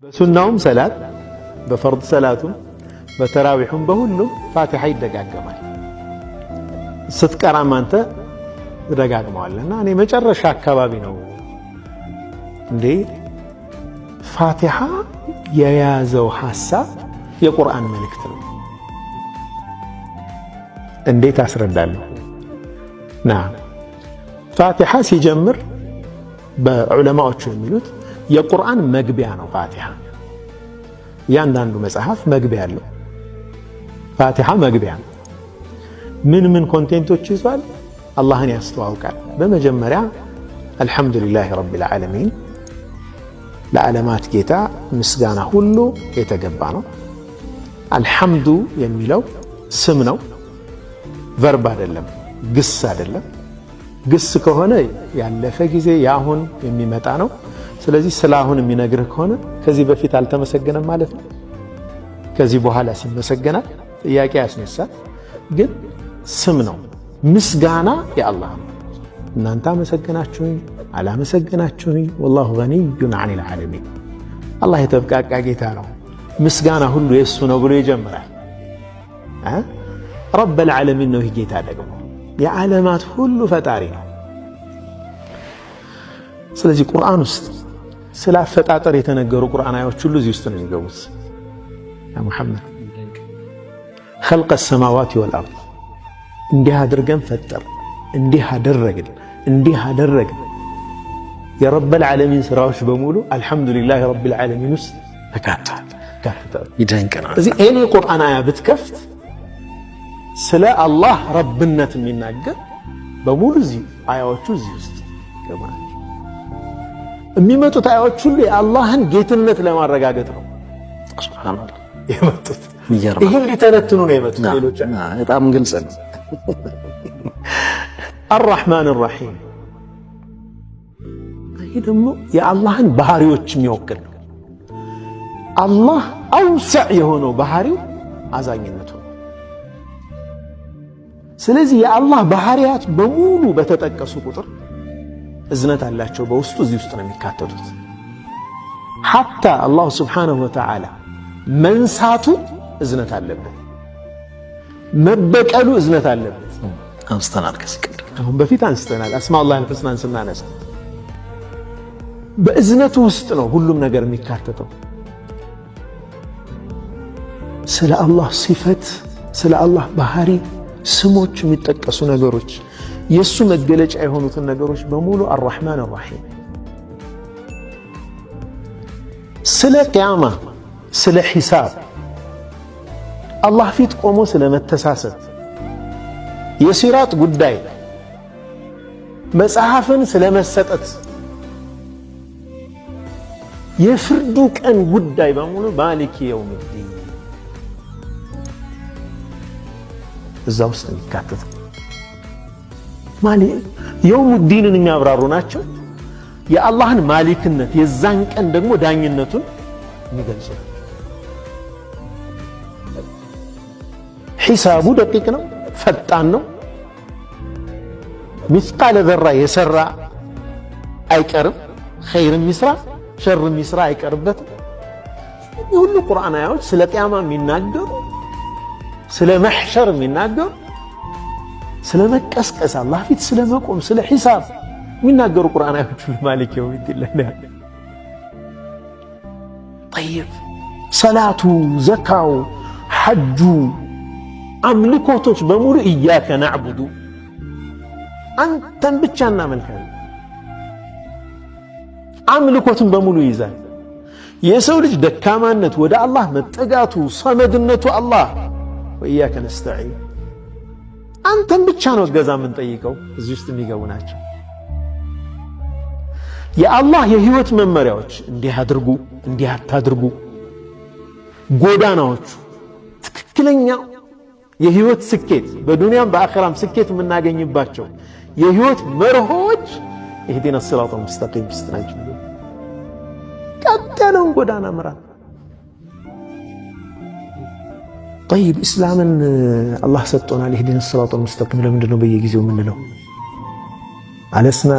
በሱናውም ሰላት በፈርድ ሰላቱም በተራዊሁም በሁሉም ፋቲሃ ይደጋገማል። ስትቀራም አንተ ትደጋግመዋለና እኔ መጨረሻ አካባቢ ነው እንዴ ፋቲሃ የያዘው ሐሳብ የቁርአን መልእክት ነው እንዴት አስረዳለሁ? ፋቲሃ ሲጀምር በዑለማዎቹ የሚሉት የቁርአን መግቢያ ነው። ፋቲሃ ያንዳንዱ መጽሐፍ መግቢያ አለው። ፋቲሃ መግቢያ ነው። ምን ኮንቴንቶች ይዟል? አላህን ያስተዋውቃል። በመጀመሪያ አልሐምዱሊላህ ረቢል ዓለሚን ለዓለማት ጌታ ምስጋና ሁሉ የተገባ ነው። አልሐምዱ የሚለው ስም ነው፣ ቨርብ አይደለም፣ ግስ አይደለም። ግስ ከሆነ ያለፈ ጊዜ ያሁን የሚመጣ ነው። ስለዚህ ስላሁን የሚነግርህ ከሆነ ከዚህ በፊት አልተመሰገነም ማለት ነው። ከዚህ በኋላ ሲመሰገናል ጥያቄ ያስነሳል። ግን ስም ነው። ምስጋና የአላህ ነው። እናንተ አመሰገናችሁኝ አላመሰገናችሁኝ ወላሁ ገኒዩን ዐኒል ዓለሚን፣ አላህ የተብቃቃ ጌታ ነው፣ ምስጋና ሁሉ የእሱ ነው ብሎ ይጀምራል። ረበል ዓለሚን ነው። ይህ ጌታ ደግሞ የዓለማት ሁሉ ፈጣሪ ነው። ስለዚህ ቁርአን ውስጥ ስለ አፈጣጠር የተነገሩ ቁርአን አያዎች ሁሉ እዚህ ውስጥ ነው የሚገቡት። ያ ሙሐመድ ኸልቀ ሰማዋት ወልአርድ፣ እንዲህ አድርገን ፈጠር፣ እንዲህ አደረግን፣ እንዲህ አደረግን። የረበል ዓለሚን ስራዎች በሙሉ አልሐምዱሊላህ ረቢል ዓለሚን ውስጥ ተካተዋል። ይደንቀናል። እዚህ እኔ ቁርአን አያ ብትከፍት ስለ አላህ ረብነት የሚናገር በሙሉ እዚህ አያዎቹ እዚህ ውስጥ ይገባል። የሚመጡት አያዎች ሁሉ የአላህን ጌትነት ለማረጋገጥ ነው ሱብሃንአላህ የመጡት። ይሄን ሊተነትኑ ነው የመጡት። ሌሎች በጣም ግልጽ ነው። አርራህማን አርራሂም፣ ይሄ ደግሞ የአላህን ባህሪዎች የሚወክል ነው። አላህ አውሰዕ የሆነው ባህሪው አዛኝነቱ ነው። ስለዚህ የአላህ ባህሪያት በሙሉ በተጠቀሱ ቁጥር እዝነት አላቸው በውስጡ እዚህ ውስጥ ነው የሚካተቱት። ሐታ አላሁ ስብሓነሁ ወተዓላ መንሳቱ እዝነት አለበት፣ መበቀሉ እዝነት አለበት። አንስተናል፣ ከዚህ ቀደም አሁን በፊት አንስተናል። አስማኡላሂል ሑስናን ስናነሳ በእዝነቱ ውስጥ ነው ሁሉም ነገር የሚካተተው። ስለ አላህ ሲፈት፣ ስለ አላህ ባህሪ ስሞች የሚጠቀሱ ነገሮች የሱ መገለጫ የሆኑትን ነገሮች በሙሉ አርራህማን አርራሂም። ስለ ቂያማ፣ ስለ ሒሳብ፣ አላህ ፊት ቆሞ ስለ መተሳሰብ፣ የሲራጥ ጉዳይ፣ መጽሐፍን ስለ መሰጠት፣ የፍርዱ ቀን ጉዳይ በሙሉ ማሊክ የውሚዲን እዛ ውስጥ የሚካተት የውሙዲንን የሚያብራሩ ናቸው። የአላህን ማሊክነት የዛን ቀን ደግሞ ዳኝነቱን የሚገልጹ ነው። ሒሳቡ ደቂቅ ነው፣ ፈጣን ነው። ሚስቃለ ዘራ የሰራ አይቀርም፣ ኸይርም ይስራ ሸርም ይስራ አይቀርበትም። የሁሉ ቁርአን አያዎች ስለ ቂያማ የሚናገሩ፣ ስለ መሕሸር የሚናገሩ፣ ስለ መቀስቀስ አላህ ፊት ስለ መቆም፣ ስለ ሒሳብ የሚናገሩ ቁርአን አያዎች ሁሉ ማሊክ የውሚዲን ላይ ጠይብ። ሰላቱ፣ ዘካው፣ ሐጁ፣ አምልኮቶች በሙሉ ኢያከ ናዕቡዱ አንተን ብቻ እናመልካለን። አምልኮትን በሙሉ ይይዛል። የሰው ልጅ ደካማነት ወደ አላህ መጠጋቱ፣ ሰመድነቱ አላህ ወኢያከ ነስተዒን አንተን ብቻ ነው እገዛ የምንጠይቀው እዚህ ውስጥ የሚገቡ ናቸው። የአላህ የህይወት መመሪያዎች እንዲህ አድርጉ፣ እንዲህ አታድርጉ፣ ጎዳናዎቹ፣ ትክክለኛው የህይወት ስኬት በዱንያም በአኺራም ስኬት የምናገኝባቸው የህይወት መርሆች ኢህዲነ ሲራጠል ሙስተቂም ውስጥ ናቸው። ቀጥ ያለውን ጎዳና ምራን። ጠይብ ኢስላምን አላህ ሰጥቶናል። ኢህዲነ ሲራጠል ሙስተቂም ለምንድን ነው በየጊዜው የምንለው? አለስና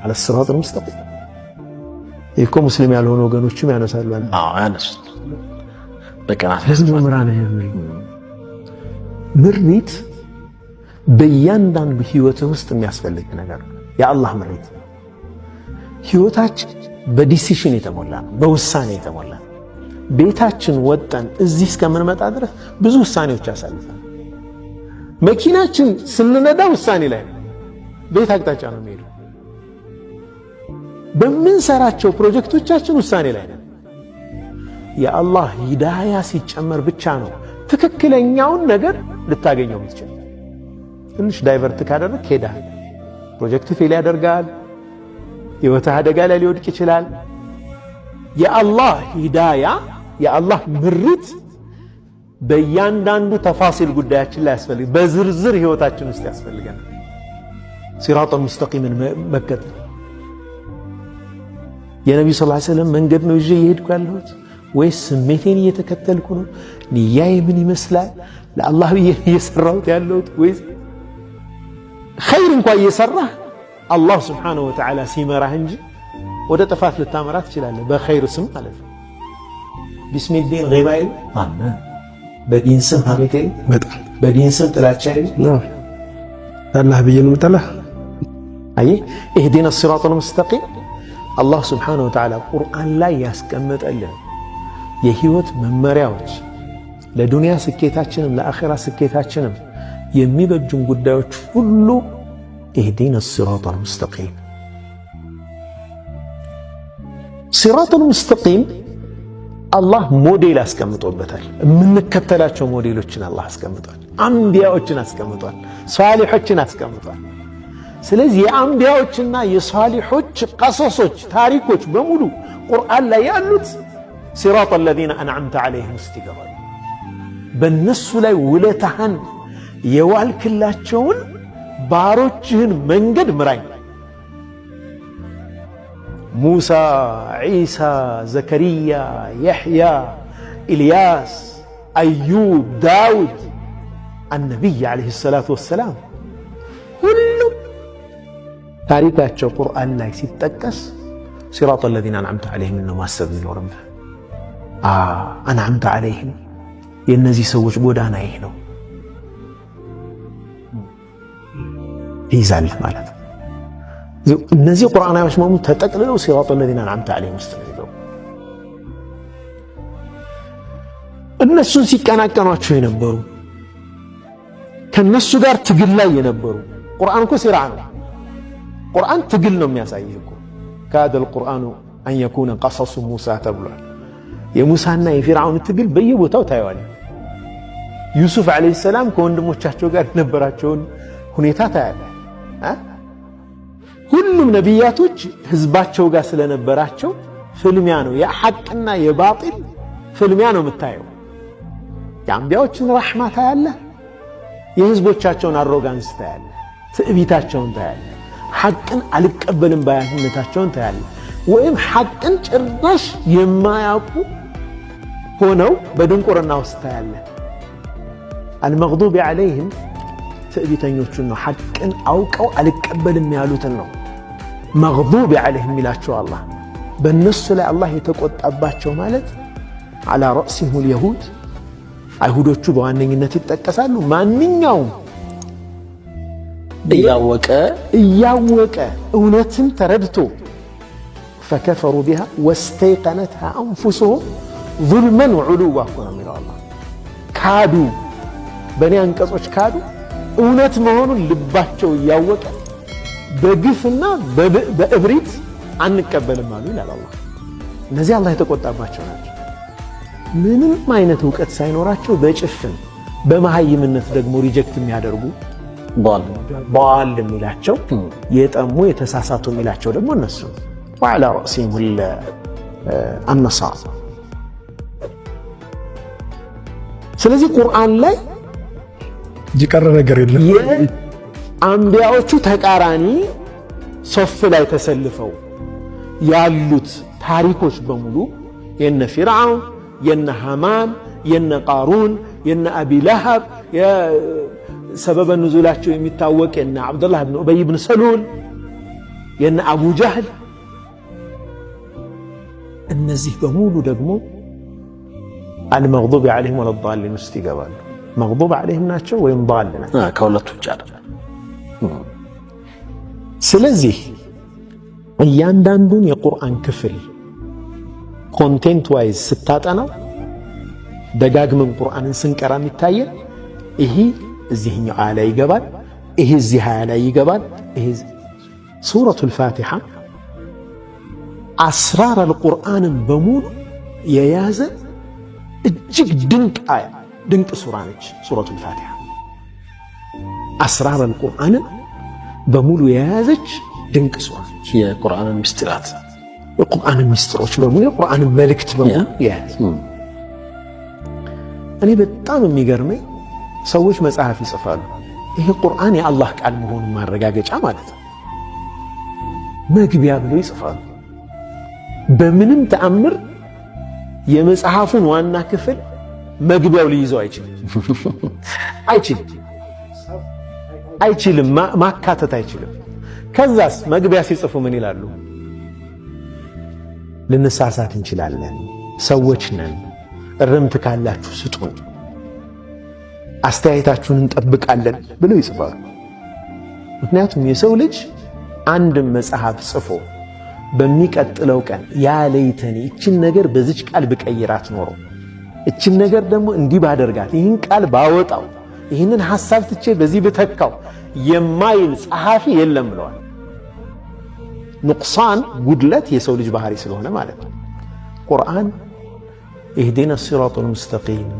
አለ ሲራጠል ሙስተቂም እኮ ሙስሊም ያልሆኑ ወገኖችም ያነሳሉ። ያነሱ በቀናት ለዚህ መምራን ምሪት በእያንዳንዱ ህይወት ውስጥ የሚያስፈልግ ነገር ነው። የአላህ ምሪት ህይወታችን በዲሲሽን የተሞላ ነው፣ በውሳኔ የተሞላ ነው። ቤታችን ወጠን እዚህ እስከምንመጣ ድረስ ብዙ ውሳኔዎች ያሳልፋል። መኪናችን ስንነዳ ውሳኔ ላይ ነው። ቤት አቅጣጫ ነው የሚሄደው። በምንሰራቸው ፕሮጀክቶቻችን ውሳኔ ላይ ነው። የአላህ ሂዳያ ሲጨመር ብቻ ነው ትክክለኛውን ነገር ልታገኘው የምትችል። ትንሽ ዳይቨርት ካደረግ ሄዳል፣ ፕሮጀክት ፌል ያደርጋል፣ ህይወትህ አደጋ ላይ ሊወድቅ ይችላል። የአላህ ሂዳያ የአላህ ምሪት በእያንዳንዱ ተፋሲል ጉዳያችን ላይ ያስፈልግ፣ በዝርዝር ህይወታችን ውስጥ ያስፈልገናል። ሲራጡል ሙስተቂምን መከተል የነብዩ ሰለላሁ ዐለይሂ ወሰለም መንገድ ነው ይዤ እየሄድኩ ያለሁት ወይስ ስሜቴን እየተከተልኩ ነው? ንያዬ ምን ይመስላል? ለአላህ ብዬ እየሰራሁት ያለሁት ወይስ ኸይር እንኳን እየሰራህ አላህ ሱብሓነሁ ወተዓላ ሲመራህ እንጂ ወደ ጥፋት ልታመራ ትችላለህ። በኸይር ስም ማለት ነው። ቢስሚል ዲን ገይባ ይል በዲን ስም ሀሜት ይል በዲን ስም ጥላቻ ይል አላህ ብዬ ነው የምጠላህ። አይ ኢህዲና ሲራጠል ሙስተቂም አላህ ሱብሓነሁ ወተዓላ ቁርአን ላይ ያስቀመጠልን የህይወት መመሪያዎች ለዱንያ ስኬታችንም ለአኺራ ስኬታችንም የሚበጁን ጉዳዮች ሁሉ ኢህዲና ሲራጠል ሙስተቂም። ሲራጠል ሙስተቂም አላህ ሞዴል አስቀምጦበታል። የምንከተላቸው ሞዴሎችን አላህ አስቀምጧል። አንቢያዎችን አስቀምጧል። ሷሊሖችን አስቀምጧል። ስለዚህ የአንቢያዎችና የሷሊሖች ቀሰሶች ታሪኮች በሙሉ ቁርአን ላይ ያሉት ሲራጠል ለዚነ አንዐምተ ዐለይሂም ውስጥ ይገባሉ። በእነሱ ላይ ውለታህን የዋልክላቸውን ባሮችህን መንገድ ምራኝ። ሙሳ፣ ዒሳ፣ ዘከርያ፣ የሕያ፣ ኢልያስ፣ አዩብ፣ ዳውድ አነቢይ ዓለይሂ ሰላቱ ወሰላም ሁሉም ታሪካቸው ቁርአን ላይ ሲጠቀስ ሲራጠል ለዚነ አንዐምተ ዐለይሂም ነው ማሰብ የሚኖርብህ። አንዐምተ ዐለይሂም የእነዚህ ሰዎች ጎዳና ይህ ነው ይይዛልህ ማለት ነው። እነዚህ ቁርአናዎች በሙሉ ተጠቅልለው ሲራጠል ለዚነ አንዐምተ ዐለይሂም ውስጥ ነው። እነሱን ሲቀናቀኗቸው የነበሩ ከነሱ ጋር ትግል ላይ የነበሩ ቁርአን እኮ ሲራ ነው። ቁርአን ትግል ነው የሚያሳይህ እኮ ካደል ቁርአኑ አን የኩነ ቀሰሱ ሙሳ ተብሏል። የሙሳና የፊርዓውን ትግል በየቦታው ታየዋል። ዩሱፍ ዓለይሂ ሰላም ከወንድሞቻቸው ጋር የነበራቸውን ሁኔታ ታያለህ። ሁሉም ነቢያቶች ህዝባቸው ጋር ስለነበራቸው ፍልሚያ ነው፣ የሐቅና የባጢል ፍልሚያ ነው የምታየው። የአንቢያዎችን ረሕማ ታያለህ፣ የህዝቦቻቸውን አሮጋንስ ታያለህ፣ ትዕቢታቸውን ታያለህ፣ ሐቅን አልቀበልም ባያነታቸውን ታያለህ። ወይም ሐቅን ጭራሽ የማያውቁ ሆነው በድንቁርና ውስጥ ታያለህ። አልመግዱቢ ዐለይሂም ትዕቢተኞቹን ነው፣ ሐቅን አውቀው አልቀበልም ያሉትን ነው መግዱቢ ዐለይሂም ይላቸው አላህ። በእነሱ ላይ አላህ የተቆጣባቸው ማለት ዐላ ረእሲሂሙል የሁድ አይሁዶቹ በዋነኝነት ይጠቀሳሉ። ማንኛውም እያወቀ እውነትን ተረድቶ ፈከፈሩ ቢሃ ወስተይቀነትሃ አንፉሱሁም ዙልመን ወዑሉዋ እኮ ነው የሚለው አላህ። ካዱ፣ በእኔ አንቀጾች ካዱ፣ እውነት መሆኑን ልባቸው እያወቀ በግፍና በእብሪት አንቀበልም አሉ ይላል አላህ። እነዚህ አላህ የተቆጣባቸው ናቸው። ምንም አይነት እውቀት ሳይኖራቸው በጭፍን በመሃይምነት ደግሞ ሪጀክት የሚያደርጉ ضال የሚላቸው የጠሙ የተሳሳቱ የሚላቸው ደግሞ እነሱ ወዐላ ረእሲሂም አነሳር። ስለዚህ ቁርአን ላይ የቀረ ነገር የለም። የአንቢያዎቹ ተቃራኒ ሶፍ ላይ ተሰልፈው ያሉት ታሪኮች በሙሉ የነ ፊርዓውን፣ የነ ሃማን፣ የነ ቃሩን፣ የነ አቢ ለሃብ ሰበበ ንዙላቸው የሚታወቅ የነ አብዱላህ ብን ኡበይ ብን ሰሉል፣ የነ አቡ ጀህል እነዚህ በሙሉ ደግሞ አልመግዱብ ዐለይሂም ወለዷሊን ውስጥ ይገባሉ። መግዱብ ዐለይሂም ናቸው ወይም ዷል ናቸው፣ ከሁለቱ ውጭ አይደለም። ስለዚህ እያንዳንዱን የቁርአን ክፍል ኮንቴንት ዋይዝ ስታጠናው ደጋግመን ቁርአንን ስንቀራ የሚታየን ይሄ እዚህኛው አያ ላይ ይገባል፣ ይሄ እዚህ አያ ላይ ይገባል። ይሄ ሱረቱል ፋቲሓ አስራር አልቁርአንን በሙሉ የያዘ እጅግ ድንቅ አያ ድንቅ ሱራ ነች። ሱረቱል ፋቲሓ አስራር አልቁርአንን በሙሉ የያዘች ድንቅ ሱራ ነች። የቁርአንን ምስጢራት የቁርአንን ምስጢሮች በሙሉ የቁርአንን መልእክት በሙሉ የያዘ። እኔ በጣም የሚገርመኝ ሰዎች መጽሐፍ ይጽፋሉ፣ ይሄ ቁርአን የአላህ ቃል መሆኑን ማረጋገጫ ማለት ነው፣ መግቢያ ብለው ይጽፋሉ። በምንም ተአምር የመጽሐፉን ዋና ክፍል መግቢያው ሊይዘው አይችልም፣ ማካተት አይችልም። ከዛስ መግቢያ ሲጽፉ ምን ይላሉ? ልንሳሳት እንችላለን፣ ሰዎች ነን፣ እርምት ካላችሁ ስጡን፣ አስተያየታችሁን እንጠብቃለን ብለው ይጽፋሉ። ምክንያቱም የሰው ልጅ አንድም መጽሐፍ ጽፎ በሚቀጥለው ቀን ያ ለይተኒ እችን ነገር በዚች ቃል ብቀይራት ኖሮ እችን ነገር ደግሞ እንዲህ ባደርጋት ይህን ቃል ባወጣው ይህንን ሐሳብ ትቼ በዚህ ብተካው የማይል ጸሐፊ የለም ብለዋል። ኑቅሳን ጉድለት የሰው ልጅ ባህሪ ስለሆነ ማለት ነው። ቁርአን ኢህዲና ሲራጡል ሙስተቂም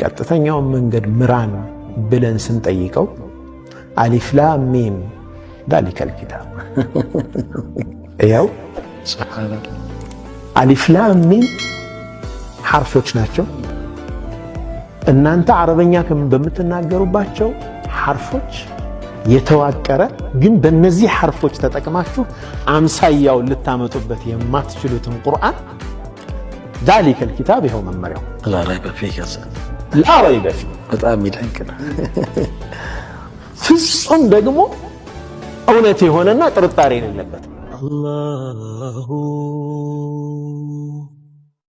ቀጥተኛውን መንገድ ምራን ብለን ስንጠይቀው አሊፍ ላም ሚም ዛሊከል ኪታብ ያው አሊፍ ላም ሚም ሐርፎች ናቸው። እናንተ አረበኛ በምትናገሩባቸው ሐርፎች የተዋቀረ ግን በእነዚህ ሐርፎች ተጠቅማችሁ አምሳያውን ልታመጡበት የማትችሉትን ቁርአን ዛሊከል ኪታብ ይኸው መመሪያው ላ ረይበ ፊህ ላ ረይበ ፊህ በጣም ይደንቅ ነው። ፍጹም ደግሞ እውነት የሆነና ጥርጣሬ የሌለበት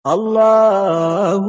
አላሁ